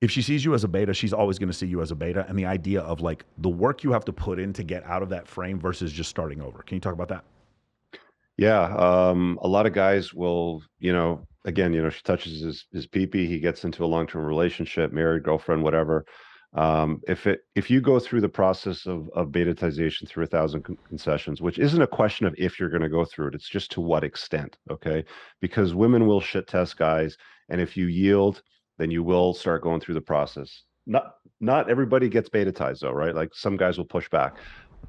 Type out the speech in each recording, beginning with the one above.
if she sees you as a beta, she's always going to see you as a beta. And the idea of like the work you have to put in to get out of that frame versus just starting over. Can you talk about that? Yeah, a lot of guys will, again, she touches his pee-pee, he gets into a long-term relationship, married, girlfriend, whatever. If you go through the process of betatization through 1,000 concessions, which isn't a question of if you're going to go through it, it's just to what extent, okay? Because women will shit test guys, and if you yield, then you will start going through the process. Not everybody gets betatized though, right? Like some guys will push back.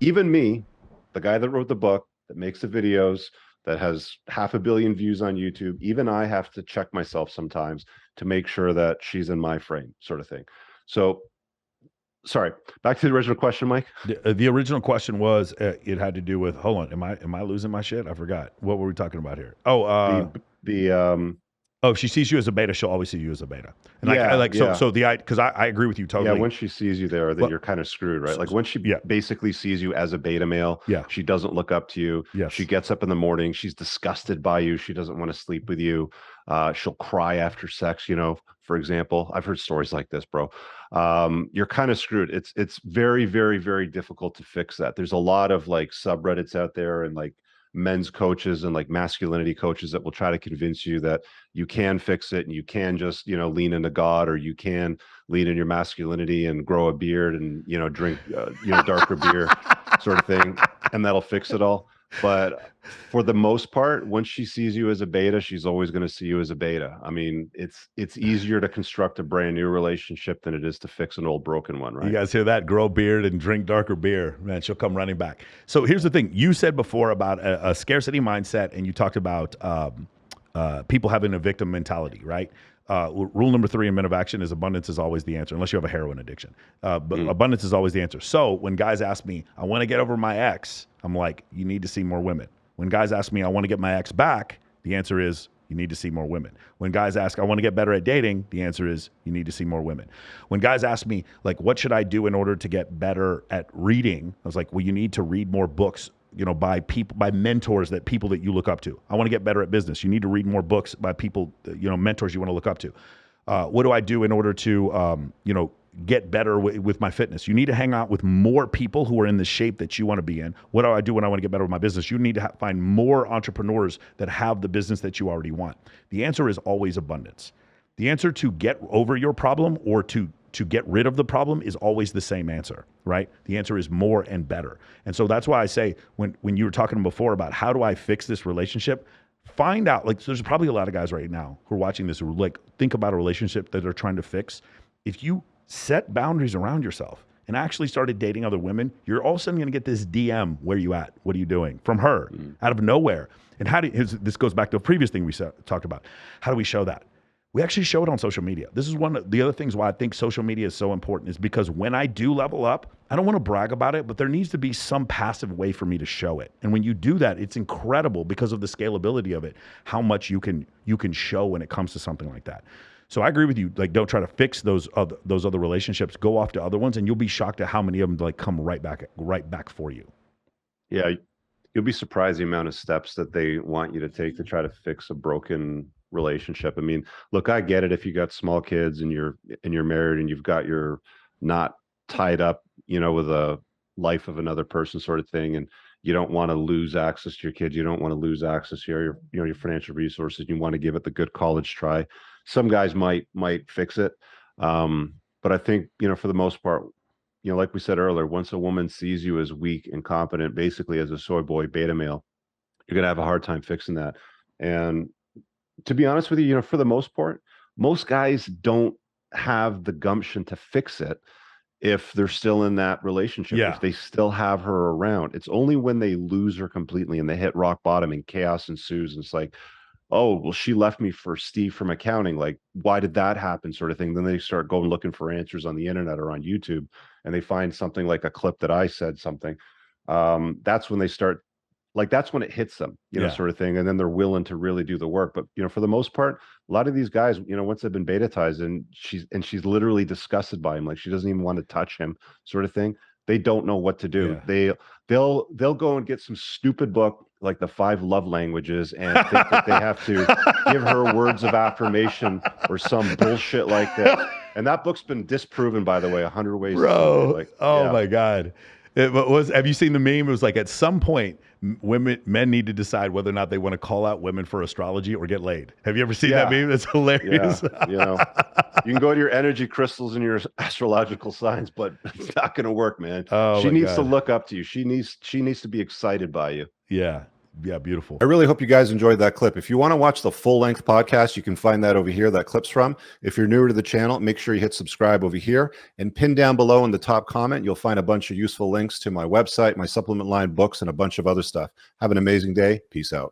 Even me, the guy that wrote the book, that makes the videos, that has 500 million views on YouTube, even I have to check myself sometimes to make sure that she's in my frame, sort of thing. So, sorry, back to the original question, Mike. The original question was it had to do with hold on, am I losing my shit? I forgot. What were we talking about here? The Oh, if she sees you as a beta, she'll always see you as a beta. And like I yeah, like yeah. so the because I agree with you Yeah, totally. when she sees you there, then Well, you're kind of screwed, right? Like when she yeah, basically sees you as a beta male, yeah, she doesn't look up to you. She yes. gets up in the morning, she's disgusted by you. She doesn't want to sleep with you. She'll cry after sex, for example. I've heard stories like this, bro. You're kind of screwed. It's very, very, very difficult to fix that. There's a lot of like subreddits out there and like men's coaches and like masculinity coaches that will try to convince you that you can fix it and you can just, lean into God, or you can lean in your masculinity and grow a beard and drink darker beer, sort of thing, and that'll fix it all. But for the most part, once she sees you as a beta, she's always going to see you as a beta. I mean, it's easier to construct a brand new relationship than it is to fix an old broken one, You right? guys hear that? Grow beard and drink darker beer. Man, she'll come running back. So here's the thing. You said before about a scarcity mindset, and you talked about people having a victim mentality, right? Rule number 3 in Men of Action is abundance is always the answer, unless you have a heroin addiction. But Mm. abundance is always the answer. So when guys ask me, I want to get over my ex, I'm like, you need to see more women. When guys ask me, I want to get my ex back, the answer is, you need to see more women. When guys ask, I want to get better at dating, the answer is, you need to see more women. When guys ask me, like, what should I do in order to get better at reading? I was like, well, you need to read more books, by people, by mentors that people that you look up to. I want to get better at business. You need to read more books by people, mentors you want to look up to. What do I do in order to, get better with my fitness? You need to hang out with more people who are in the shape that you want to be in. What do I do when I want to get better with my business? You need to find more entrepreneurs that have the business that you already want. The answer is always abundance. The answer to get over your problem or to get rid of the problem is always the same answer, right? The answer is more and better. And so that's why I say when you were talking before about how do I fix this relationship, find out, like, so there's probably a lot of guys right now who are watching this who like think about a relationship that they're trying to fix. If you set boundaries around yourself and actually started dating other women, you're all of a sudden going to get this DM, where you at? What are you doing? From her, out of nowhere. And this goes back to a previous thing we talked about. How do we show that? We actually show it on social media. This is one of the other things why I think social media is so important, is because when I do level up, I don't want to brag about it, but there needs to be some passive way for me to show it. And when you do that, it's incredible because of the scalability of it, how much you can show when it comes to something like that. So I agree with you. Like, don't try to fix those other relationships. Go off to other ones, and you'll be shocked at how many of them like come right back for you. Yeah, you'll be surprised the amount of steps that they want you to take to try to fix a broken relationship. I mean, look, I get it if you got small kids and you're married and you've got your not tied up, with a life of another person, sort of thing, and you don't want to lose access to your kids, you don't want to lose access to your financial resources, you want to give it the good college try. Some guys might fix it. But I think, for the most part, like we said earlier, once a woman sees you as weak, incompetent, basically as a soy boy beta male, you're gonna have a hard time fixing that. And to be honest with you, for the most part, most guys don't have the gumption to fix it if they're still in that relationship, if Yeah. they still have her around. It's only when they lose her completely and they hit rock bottom and chaos ensues. And it's like, oh, well, she left me for Steve from accounting. Like, why did that happen? Sort of thing. Then they start going looking for answers on the internet or on YouTube, and they find something like a clip that I said something. That's when they start, like, that's when it hits them, Yeah. sort of thing. And then they're willing to really do the work. But, for the most part, a lot of these guys, once they've been betatized and she's literally disgusted by him, like she doesn't even want to touch him, sort of thing. They don't know what to do. Yeah. They'll go and get some stupid book like the 5 love languages and think that they have to give her words of affirmation or some bullshit like this. And that book's been disproven, by the way, 100 ways to Sunday. Bro, Like, oh yeah. my God. Have you seen the meme? It was like at some point, men need to decide whether or not they want to call out women for astrology or get laid. Have you ever seen that Yeah. meme? That's hilarious. Yeah, you know, you can go to your energy crystals and your astrological signs, but it's not going to work, man. Oh She my needs to God. look up to you. She needs to be excited by you. Yeah. Yeah. Beautiful. I really hope you guys enjoyed that clip. If you want to watch the full-length podcast, you can find that over here, that clip's from. If you're newer to the channel, make sure you hit subscribe over here and pin down below in the top comment. You'll find a bunch of useful links to my website, my supplement line, books, and a bunch of other stuff. Have an amazing day. Peace out.